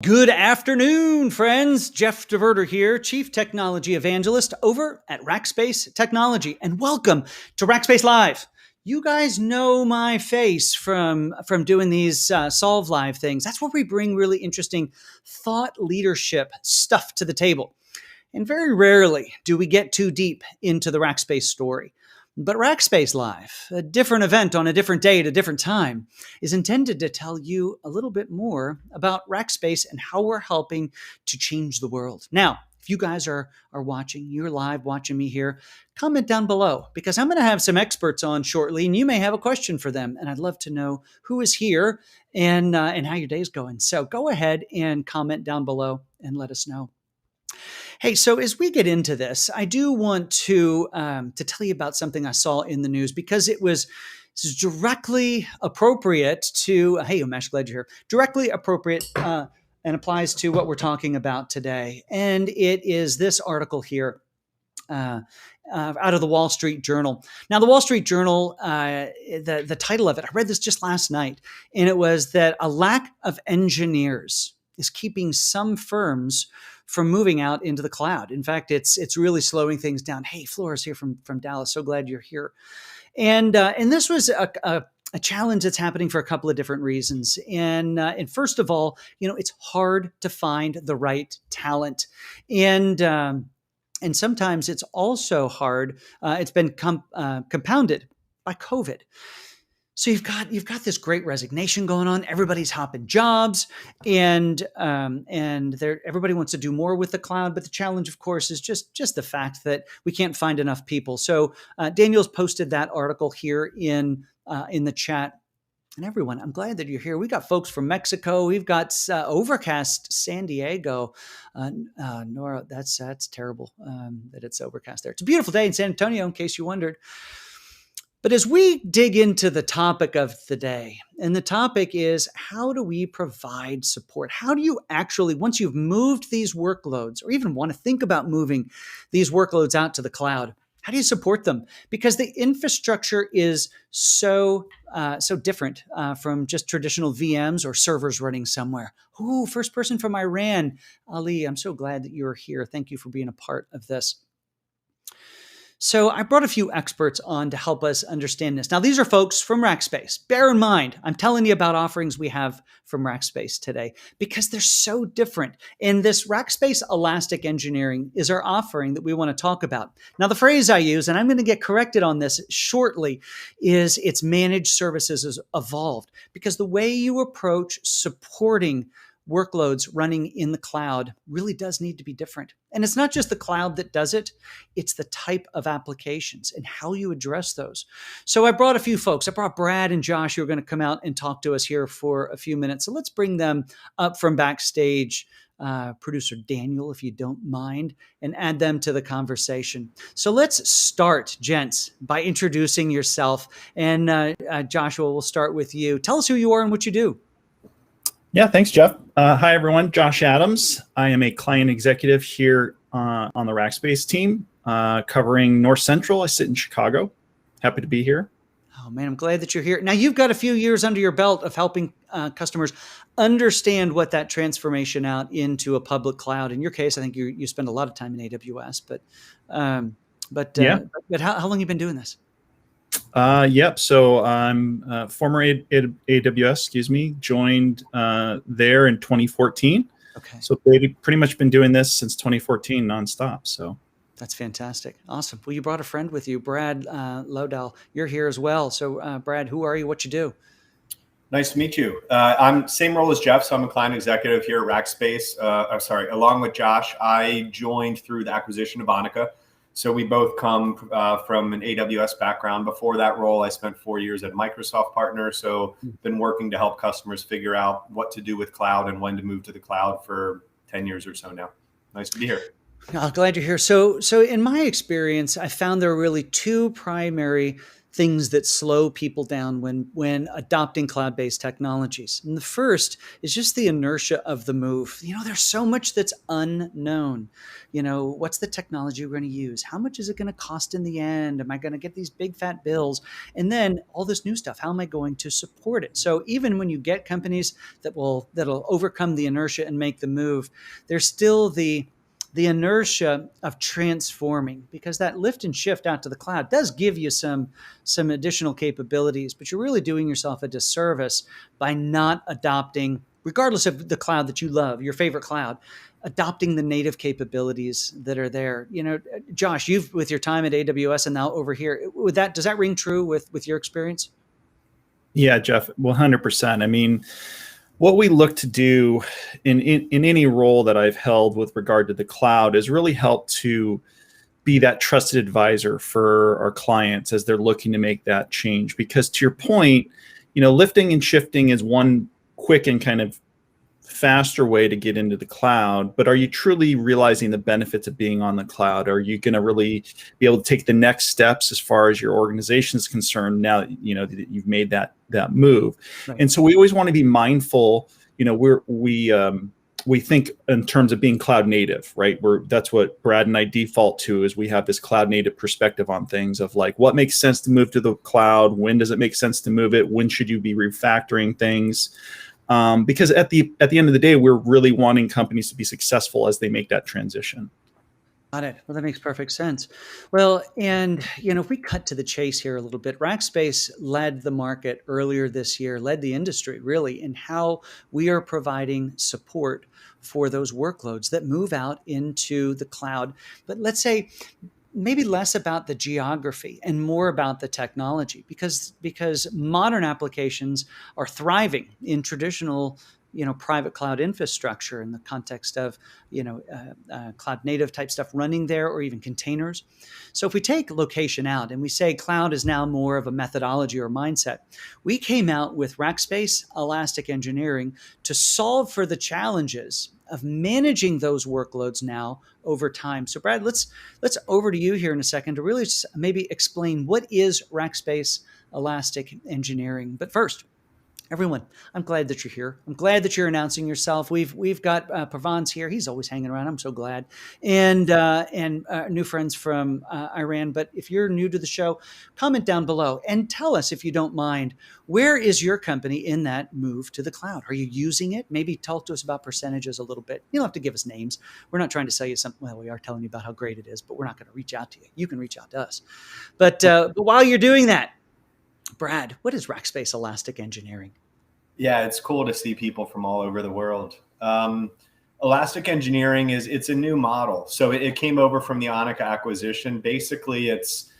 Good afternoon, friends. Jeff DeVerter here, Chief Technology Evangelist over at Rackspace Technology, and welcome to Rackspace Live. You guys know my face from doing these Solve Live things. That's where we bring really interesting thought leadership stuff to the table. And very rarely do we get too deep into the Rackspace story. But Rackspace Live, a different event on a different day at a different time, is intended to tell you a little bit more about Rackspace and how we're helping to change the world. Now, if you guys are watching, you're live watching me here, comment down below because I'm going to have some experts on shortly and you may have a question for them. And I'd love to know who is here and how your day's going. So go ahead and comment down below and let us know. Hey, so as we get into this, I do want to tell you about something I saw in the news because it was directly appropriate to. Hey, Umesh, glad you're here. Directly appropriate and applies to what we're talking about today, and it is this article here. Out of the Wall Street Journal. Now, the Wall Street Journal, the title of it, I read this just last night, and it was that a lack of engineers is keeping some firms from moving out into the cloud. In fact, it's really slowing things down. Hey, Flora's here from Dallas. So glad you're here. And this was a challenge that's happening for a couple of different reasons. And first of all, it's hard to find the right talent. And sometimes it's also hard. It's been compounded by COVID. So you've got this great resignation going on. Everybody's hopping jobs, and everybody wants to do more with the cloud. But the challenge, of course, is just the fact that we can't find enough people. So Daniel's posted that article here in the chat. And everyone, I'm glad that you're here. We got folks from Mexico. We've got overcast San Diego. Nora, that's terrible that it's overcast there. It's a beautiful day in San Antonio, in case you wondered. But as we dig into the topic of the day, and the topic is how do we provide support? How do you actually, once you've moved these workloads, or even want to think about moving these workloads out to the cloud, how do you support them? Because the infrastructure is so different from just traditional VMs or servers running somewhere. Ooh, first person from Iran. Ali, I'm so glad that you're here. Thank you for being a part of this. So I brought a few experts on to help us understand this. Now, these are folks from Rackspace. Bear in mind, I'm telling you about offerings we have from Rackspace today because they're so different. And this Rackspace Elastic Engineering is our offering that we want to talk about. Now, the phrase I use, and I'm going to get corrected on this shortly, is it's managed services has evolved because the way you approach supporting workloads running in the cloud really does need to be different. And it's not just the cloud that does it, it's the type of applications and how you address those. So I brought a few folks. I brought Brad and Josh who are going to come out and talk to us here for a few minutes. So let's bring them up from backstage, producer Daniel, if you don't mind, and add them to the conversation. So let's start, gents, by introducing yourself. And Joshua, we'll start with you. Tell us who you are and what you do. Yeah, thanks, Jeff. Hi, everyone. Josh Adams. I am a client executive here on the Rackspace team, covering North Central. I sit in Chicago. Happy to be here. Oh, man, I'm glad that you're here. Now, you've got a few years under your belt of helping customers understand what that transformation out into a public cloud. In your case, I think you spend a lot of time in AWS. But how long have you been doing this? Yep. So I'm former AWS, joined there in 2014. Okay. So pretty much been doing this since 2014 nonstop. So that's fantastic. Awesome. Well, you brought a friend with you, Brad Lodell. You're here as well. So Brad, who are you? What you do? Nice to meet you. I'm same role as Jeff. So I'm a client executive here at Rackspace. Along with Josh, I joined through the acquisition of Anika. So we both come from an AWS background. Before that role, I spent 4 years at Microsoft partner. So been working to help customers figure out what to do with cloud and when to move to the cloud for 10 years or so now. Nice to be here. Oh, glad you're here. So in my experience, I found there are really two primary things that slow people down when adopting cloud-based technologies. And the first is just the inertia of the move. There's so much that's unknown. What's the technology we're going to use? How much is it going to cost in the end? Am I going to get these big fat bills? And then all this new stuff, how am I going to support it? So even when you get companies that'll overcome the inertia and make the move, there's still the inertia of transforming, because that lift and shift out to the cloud does give you some additional capabilities, but you're really doing yourself a disservice by not adopting, regardless of the cloud that you love, your favorite cloud, adopting the native capabilities that are there. Josh, you've, with your time at AWS and now over here, does that ring true with your experience? Yeah, Jeff, 100%. I mean, what we look to do in any role that I've held with regard to the cloud is really help to be that trusted advisor for our clients as they're looking to make that change. Because to your point, lifting and shifting is one quick and kind of faster way to get into the cloud, but are you truly realizing the benefits of being on the cloud? Are you going to really be able to take the next steps as far as your organization is concerned now that that you've made that move? Right. And so we always want to be mindful. We think in terms of being cloud native, right? That's what Brad and I default to, is we have this cloud native perspective on things of like, what makes sense to move to the cloud? When does it make sense to move it? When should you be refactoring things? Because at the end of the day, we're really wanting companies to be successful as they make that transition. Got it. Well, that makes perfect sense. Well, and if we cut to the chase here a little bit, Rackspace led the market earlier this year, led the industry really in how we are providing support for those workloads that move out into the cloud. But let's say maybe less about the geography and more about the technology, because modern applications are thriving in traditional private cloud infrastructure in the context of cloud native type stuff running there, or even containers. So if we take location out and we say cloud is now more of a methodology or mindset, we came out with Rackspace Elastic Engineering to solve for the challenges of managing those workloads now over time. So Brad, let's over to you here in a second to really maybe explain what is Rackspace Elastic Engineering. But first, everyone, I'm glad that you're here. I'm glad that you're announcing yourself. We've got Pavon's here. He's always hanging around. I'm so glad. And new friends from Iran. But if you're new to the show, comment down below and tell us, if you don't mind, where is your company in that move to the cloud? Are you using it? Maybe talk to us about percentages a little bit. You don't have to give us names. We're not trying to sell you something. Well, we are telling you about how great it is, but we're not going to reach out to you. You can reach out to us. But while you're doing that, Brad, what is Rackspace Elastic Engineering? Yeah, it's cool to see people from all over the world. Elastic Engineering it's a new model. So it came over from the Anika acquisition. Basically, it's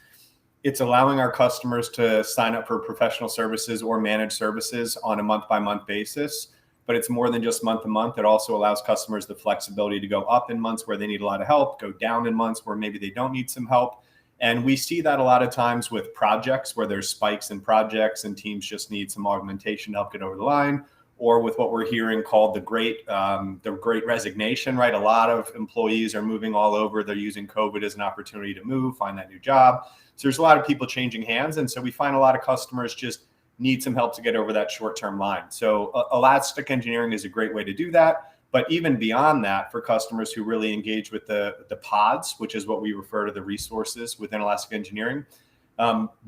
allowing our customers to sign up for professional services or managed services on a month-by-month basis. But it's more than just month to month. It also allows customers the flexibility to go up in months where they need a lot of help, go down in months where maybe they don't need some help. And we see that a lot of times with projects where there's spikes in projects and teams just need some augmentation to help get over the line, or with what we're hearing called the great resignation, right? A lot of employees are moving all over. They're using COVID as an opportunity to move, find that new job. So there's a lot of people changing hands. And so we find a lot of customers just need some help to get over that short-term line. So Elastic Engineering is a great way to do that. But even beyond that, for customers who really engage with the pods, which is what we refer to the resources within Elastic Engineering,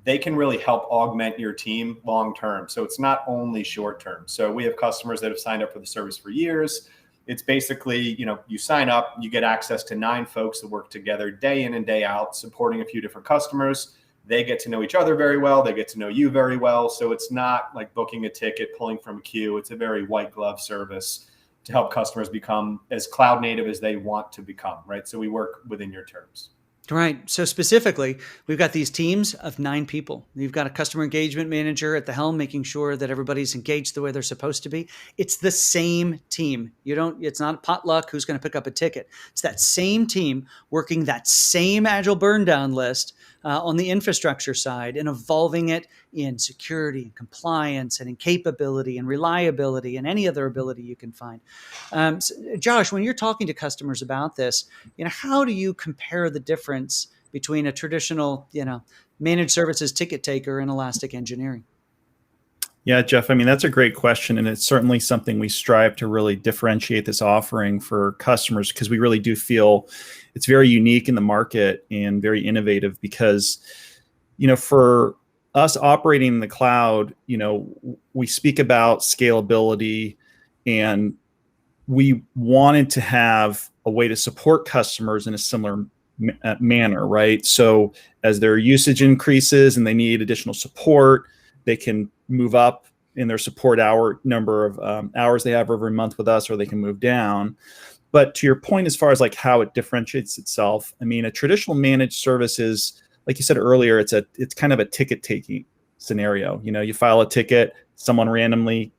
they can really help augment your team long-term. So it's not only short-term. So we have customers that have signed up for the service for years. It's basically, you sign up, you get access to 9 folks that work together day in and day out, supporting a few different customers. They get to know each other very well. They get to know you very well. So it's not like booking a ticket, pulling from a queue. It's a very white glove service to help customers become as cloud native as they want to become, right? So we work within your terms. Right. So specifically, we've got these teams of 9 people. You've got a customer engagement manager at the helm, making sure that everybody's engaged the way they're supposed to be. It's the same team. It's not a potluck who's going to pick up a ticket. It's that same team working that same agile burn down list on the infrastructure side and evolving it in security and compliance and in capability and reliability and any other ability you can find. So, Josh, when you're talking to customers about this, how do you compare the difference between a traditional, managed services ticket taker and Elastic Engineering? Yeah, Jeff, I mean, that's a great question. And it's certainly something we strive to really differentiate this offering for customers, because we really do feel it's very unique in the market and very innovative. Because, for us operating in the cloud, we speak about scalability, and we wanted to have a way to support customers in a similar manner, right? So as their usage increases and they need additional support, they can move up in their support number of hours they have every month with us, or they can move down. But to your point, as far as like how it differentiates itself, I mean, a traditional managed service is, like you said earlier, it's kind of a ticket taking scenario. You file a ticket, someone randomly,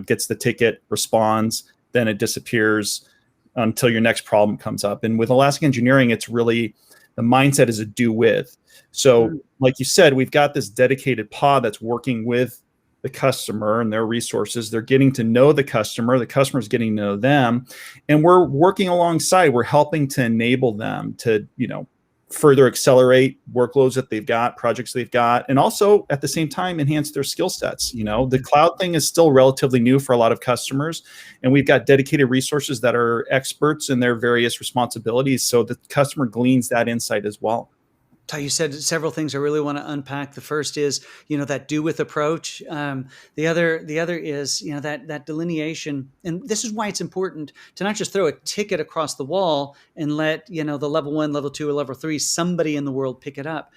gets the ticket, responds, then it disappears until your next problem comes up. And with Elastic Engineering, it's really, the mindset is a do with. So like you said, we've got this dedicated pod that's working with the customer and their resources. They're getting to know the customer's getting to know them. And we're working alongside, we're helping to enable them to, further accelerate workloads that they've got, projects they've got, and also at the same time enhance their skill sets. The cloud thing is still relatively new for a lot of customers, and we've got dedicated resources that are experts in their various responsibilities, so the customer gleans that insight as well. You said several things I really want to unpack. The first is, that do with approach. The other is, that delineation. And this is why it's important to not just throw a ticket across the wall and let, the level 1, level 2, or level 3, somebody in the world pick it up.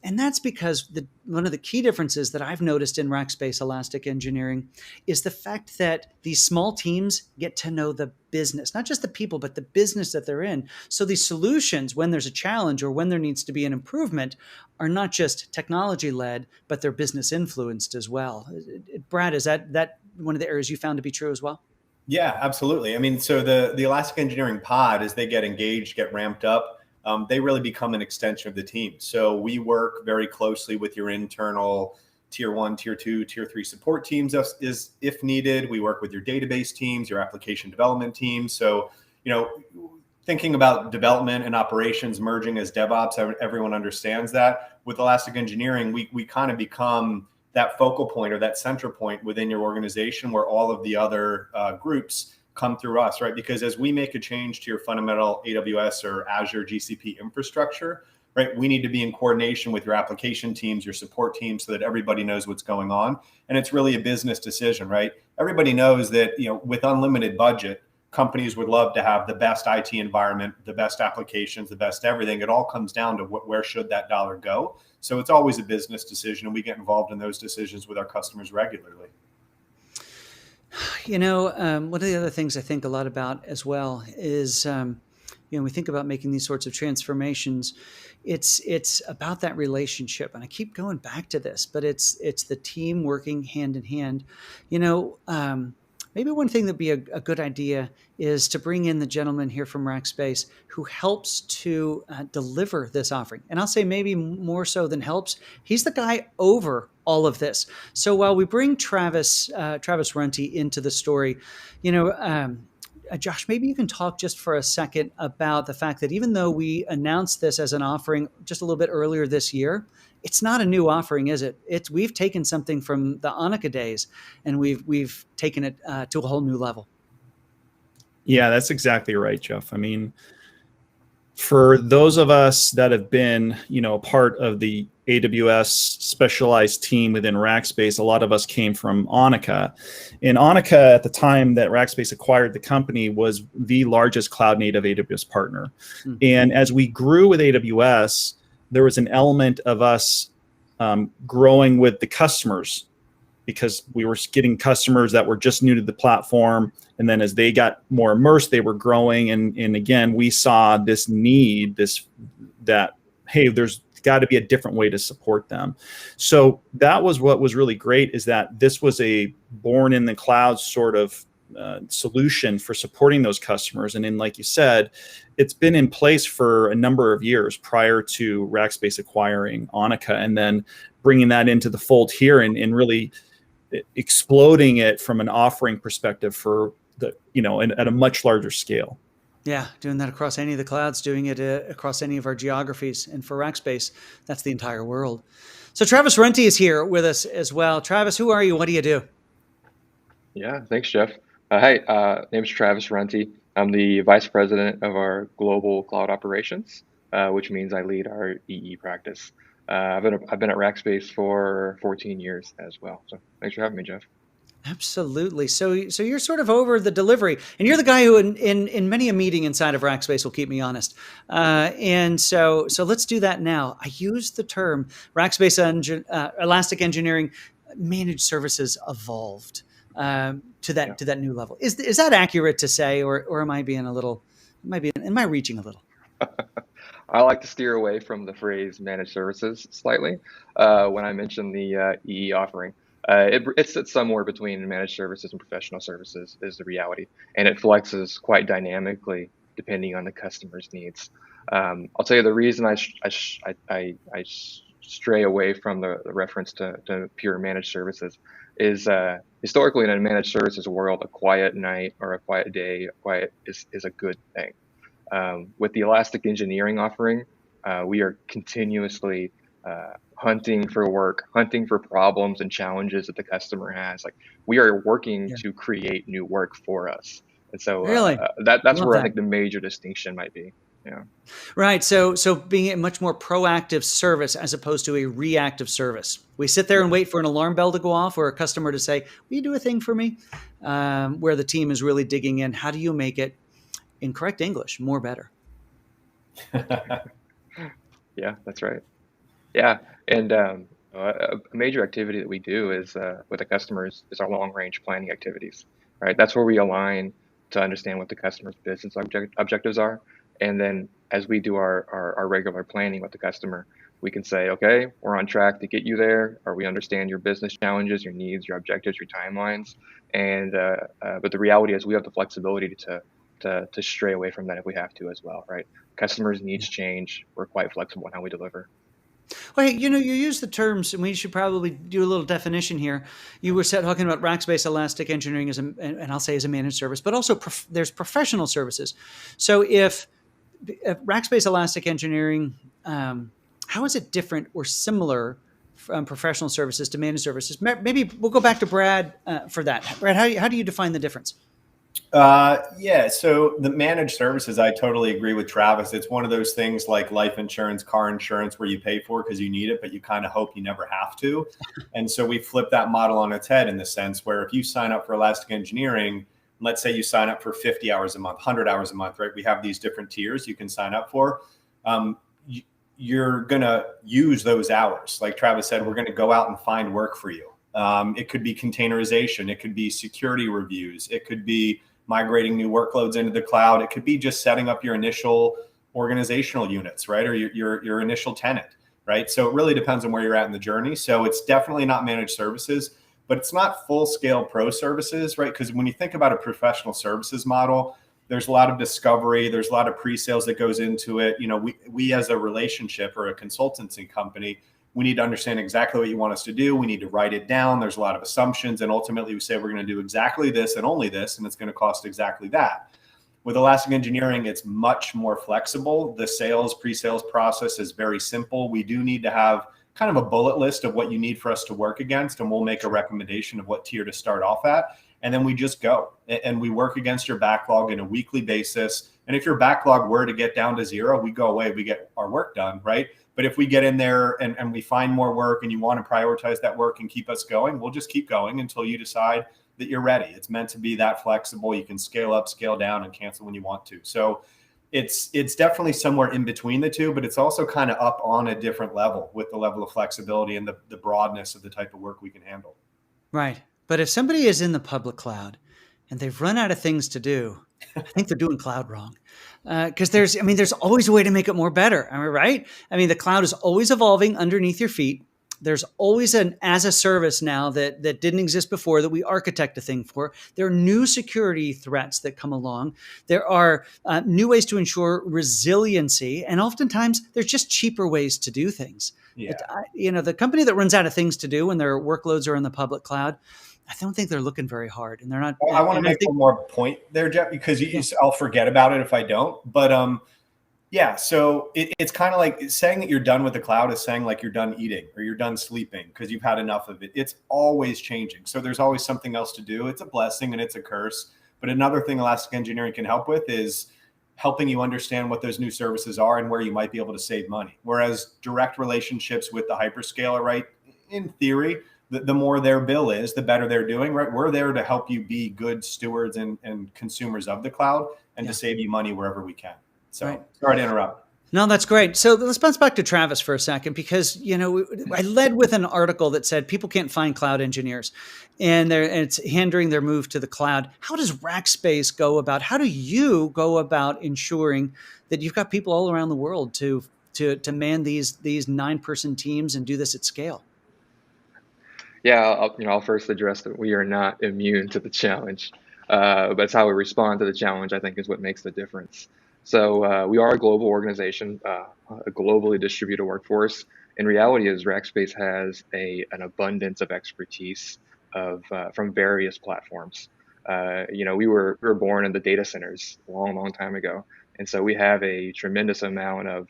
And that's because one of the key differences that I've noticed in Rackspace Elastic Engineering is the fact that these small teams get to know the business, not just the people, but the business that they're in. So these solutions, when there's a challenge or when there needs to be an improvement, are not just technology led, but they're business influenced as well. Brad, is that one of the areas you found to be true as well? Yeah, absolutely. I mean, so the Elastic Engineering pod, as they get engaged, get ramped up, they really become an extension of the team. So we work very closely with your internal tier 1, tier 2, tier 3 support teams if needed. We work with your database teams, your application development teams. So, thinking about development and operations merging as DevOps, everyone understands that. With Elastic Engineering, we kind of become that focal point or that center point within your organization where all of the other groups come through us, right? Because as we make a change to your fundamental AWS or Azure GCP infrastructure, right, we need to be in coordination with your application teams, your support teams, so that everybody knows what's going on. And it's really a business decision, right? Everybody knows that, with unlimited budget, companies would love to have the best IT environment, the best applications, the best everything. It all comes down to where should that dollar go? So it's always a business decision, and we get involved in those decisions with our customers regularly. One of the other things I think a lot about as well is, we think about making these sorts of transformations. It's about that relationship, and I keep going back to this, but it's the team working hand in hand. Maybe one thing that'd be a good idea is to bring in the gentleman here from Rackspace who helps to deliver this offering. And I'll say maybe more so than helps, he's the guy over all of this. So while we bring Travis Runty into the story, Josh, maybe you can talk just for a second about the fact that even though we announced this as an offering just a little bit earlier this year, it's not a new offering, is it? We've taken something from the Annika days and we've taken it to a whole new level. Yeah, that's exactly right, Jeff. I mean, for those of us that have been, a part of the AWS specialized team within Rackspace, a lot of us came from Annika. And Annika, at the time that Rackspace acquired the company, was the largest cloud native AWS partner. Mm-hmm. And as we grew with AWS, there was an element of us growing with the customers, because we were getting customers that were just new to the platform. And then as they got more immersed, they were growing. And again, we saw this need, hey, there's got to be a different way to support them. So that was what was really great, is that this was a born in the cloud sort of solution for supporting those customers. And then, like you said, it's been in place for a number of years prior to Rackspace acquiring Annika, and then bringing that into the fold here and really exploding it from an offering perspective for at a much larger scale. Yeah, doing that across any of the clouds, doing it across any of our geographies. And for Rackspace, that's the entire world. So Travis Runty is here with us as well. Travis, who are you? What do you do? Yeah, thanks, Jeff. Hi, name's Travis Runty. I'm the vice president of our global cloud operations, which means I lead our EE practice. I've been at Rackspace for 14 years as well. So thanks for having me, Jeff. Absolutely. So you're sort of over the delivery, and you're the guy who, in many a meeting inside of Rackspace, will keep me honest. And so let's do that now. I use the term Rackspace Elastic Engineering Managed Services evolved to that Yeah. to that new level. Is that accurate to say, or am I being a little? Am I reaching a little? I like to steer away from the phrase managed services slightly when I mention the EE offering. It sits somewhere between managed services and professional services is the reality, and it flexes quite dynamically depending on the customer's needs. I'll tell you the reason I stray away from the reference to pure managed services is historically in a managed services world, a quiet night or a quiet day, quiet is a good thing. With the Elastic Engineering offering, we are continuously hunting for work, hunting for problems and challenges that the customer has. Like we are working Yeah. to create new work for us, and so Really? that's Love where I that. think the major distinction might be. Yeah, Right. So being a much more proactive service as opposed to a reactive service. We sit there and wait for an alarm bell to go off or a customer to say, "Will you do a thing for me?" Where the team is really digging in. How do you make it, in correct English, more better? yeah, that's right. Yeah, and a major activity that we do is with the customers is our long range planning activities, right? That's where we align to understand what the customer's business objectives are, and then as we do our regular planning with the customer, we can say, okay, we're on track to get you there, or we understand your business challenges, your needs, your objectives, your timelines, and but the reality is we have the flexibility to stray away from that if we have to as well, right? Customers' needs change. We're quite flexible in how we deliver. Well, hey, you use the terms, and we should probably do a little definition here. You were talking about Rackspace Elastic Engineering and I'll say as a managed service, but also there's professional services. So if Rackspace Elastic Engineering, how is it different or similar from professional services to managed services? Maybe we'll go back to Brad for that. Brad, how do you define the difference? Yeah, so the managed services, I totally agree with Travis. It's one of those things like life insurance, car insurance, where you pay for it because you need it, but you kind of hope you never have to. And so we flip that model on its head in the sense where if you sign up for Elastic Engineering, let's say you sign up for 50 hours a month, 100 hours a month, right? We have these different tiers you can sign up for. You're going to use those hours. Like Travis said, we're going to go out and find work for you. It could be containerization. It could be security reviews. It could be migrating new workloads into the cloud. It could be just setting up your initial organizational units, right? Or your initial tenant, right? So it really depends on where you're at in the journey. So it's definitely not managed services, but it's not full scale pro services, right? Because when you think about a professional services model, there's a lot of discovery. There's a lot of pre-sales that goes into it. You know, we as a relationship or a consultancy company, we need to understand exactly what you want us to do. We need to write it down. There's a lot of assumptions. And ultimately we say, we're going to do exactly this and only this, and it's going to cost exactly that. With Elastic Engineering, it's much more flexible. The pre-sales process is very simple. We do need to have kind of a bullet list of what you need for us to work against, and we'll make a recommendation of what tier to start off at. And then we just go and we work against your backlog on a weekly basis. And if your backlog were to get down to zero, we go away, we get our work done, right? But if we get in there and we find more work and you want to prioritize that work and keep us going, we'll just keep going until you decide that you're ready. It's meant to be that flexible. You can scale up, scale down, and cancel when you want to. So it's definitely somewhere in between the two, but it's also kind of up on a different level with the level of flexibility and the broadness of the type of work we can handle. Right. But if somebody is in the public cloud and they've run out of things to do, I think they're doing cloud wrong. Because there's always a way to make it more better. Am I right? I mean, the cloud is always evolving underneath your feet. There's always an as a service now that didn't exist before that we architect a thing for. There are new security threats that come along. There are new ways to ensure resiliency. And oftentimes there's just cheaper ways to do things. Yeah. The company that runs out of things to do when their workloads are in the public cloud, I don't think they're looking very hard, and they're not. I want to And I make think, one more point there, Jeff, because yeah, I'll forget about it if I don't. But yeah, so it's kind of like saying that you're done with the cloud is saying like you're done eating or you're done sleeping because you've had enough of it. It's always changing. So there's always something else to do. It's a blessing and it's a curse. But another thing Elastic Engineering can help with is helping you understand what those new services are and where you might be able to save money. Whereas direct relationships with the hyperscaler, right, in theory, the more their bill is, the better they're doing, right? We're there to help you be good stewards and consumers of the cloud and to save you money wherever we can. So sorry to interrupt. No, that's great. So let's bounce back to Travis for a second, because I led with an article that said people can't find cloud engineers, and it's hindering their move to the cloud. How does Rackspace go about? How do you go about ensuring that you've got people all around the world to man these 9-person teams and do this at scale? Yeah, I'll first address that we are not immune to the challenge, but it's how we respond to the challenge, I think, is what makes the difference. So we are a global organization, a globally distributed workforce. In reality, is Rackspace has an abundance of expertise from various platforms. We were born in the data centers a long, long time ago, and so we have a tremendous amount of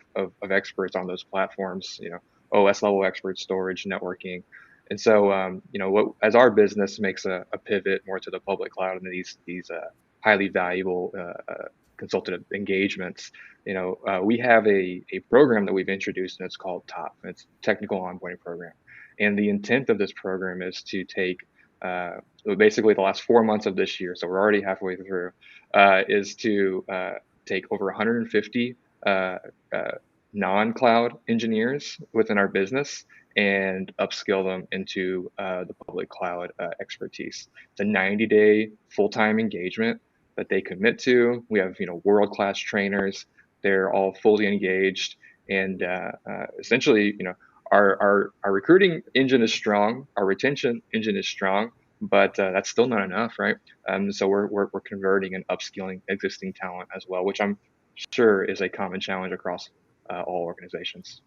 experts on those platforms. OS level experts, storage, networking. And so, as our business makes a pivot more to the public cloud and these highly valuable consultative engagements, we have a program that we've introduced, and it's called TOP. It's Technical Onboarding Program. And the intent of this program is to take basically the last 4 months of this year, so we're already halfway through, is to take over 150 non-cloud engineers within our business and upskill them into the public cloud expertise. It's a 90-day full-time engagement that they commit to. We have world-class trainers. They're all fully engaged, and essentially, our recruiting engine is strong, our retention engine is strong, but that's still not enough, right? So we're converting and upskilling existing talent as well, which I'm sure is a common challenge across all organizations.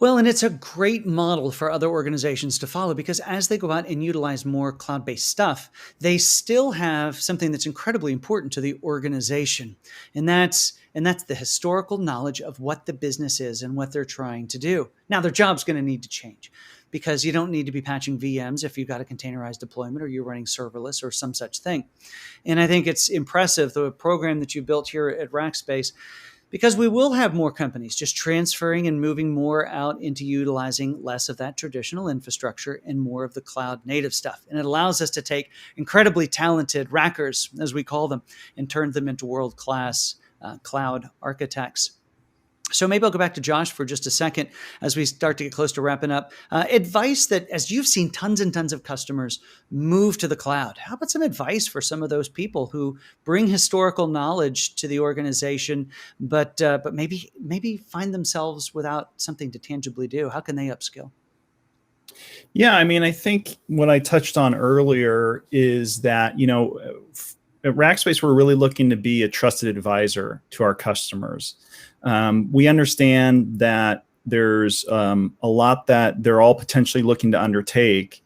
Well, and it's a great model for other organizations to follow, because as they go out and utilize more cloud-based stuff, they still have something that's incredibly important to the organization. And that's the historical knowledge of what the business is and what they're trying to do. Now, their job's going to need to change, because you don't need to be patching VMs if you've got a containerized deployment or you're running serverless or some such thing. And I think it's impressive, the program that you built here at Rackspace, because we will have more companies just transferring and moving more out into utilizing less of that traditional infrastructure and more of the cloud native stuff. And it allows us to take incredibly talented rackers, as we call them, and turn them into world-class cloud architects. So maybe I'll go back to Josh for just a second as we start to get close to wrapping up. Advice that, as you've seen tons and tons of customers move to the cloud, how about some advice for some of those people who bring historical knowledge to the organization, but maybe find themselves without something to tangibly do? How can they upskill? Yeah, I mean, I think what I touched on earlier is that, at Rackspace, we're really looking to be a trusted advisor to our customers. We understand that there's a lot that they're all potentially looking to undertake.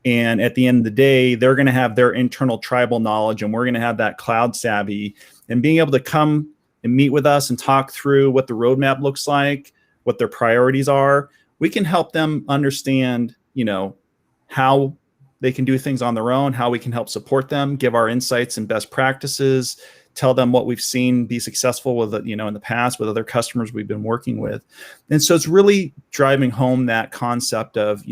And at the end of the day, they're going to have their internal tribal knowledge, and we're going to have that cloud savvy. And being able to come and meet with us and talk through what the roadmap looks like, what their priorities are, we can help them understand, how they can do things on their own, how we can help support them, give our insights and best practices, tell them what we've seen be successful with, in the past with other customers we've been working with. And so it's really driving home that concept of,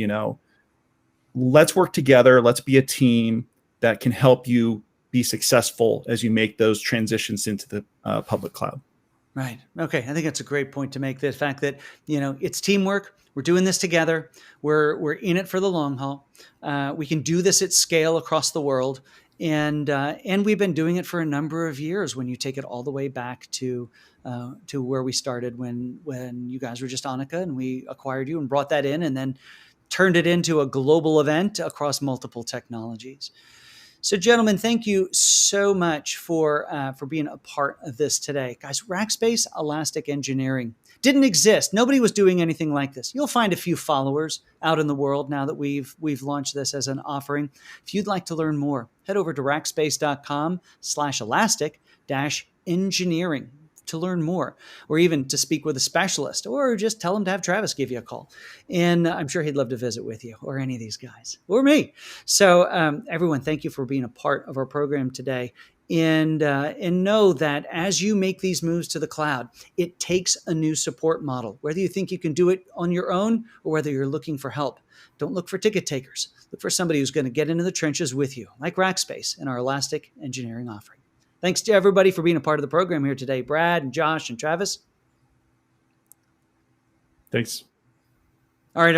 let's work together. Let's be a team that can help you be successful as you make those transitions into the public cloud. Right. Okay. I think that's a great point to make. The fact that, it's teamwork. We're doing this together. We're in it for the long haul. We can do this at scale across the world. And we've been doing it for a number of years when you take it all the way back to where we started when you guys were just Anika, and we acquired you and brought that in and then turned it into a global event across multiple technologies. So, gentlemen, thank you so much for being a part of this today, guys. Rackspace Elastic Engineering didn't exist. Nobody was doing anything like this. You'll find a few followers out in the world now that we've launched this as an offering. If you'd like to learn more, head over to rackspace.com/elastic-engineering to learn more, or even to speak with a specialist, or just tell him to have Travis give you a call. And I'm sure he'd love to visit with you, or any of these guys, or me. So everyone, thank you for being a part of our program today. And know that as you make these moves to the cloud, it takes a new support model. Whether you think you can do it on your own or whether you're looking for help, don't look for ticket takers. Look for somebody who's going to get into the trenches with you, like Rackspace and our Elastic Engineering offering. Thanks to everybody for being a part of the program here today, Brad and Josh and Travis. Thanks.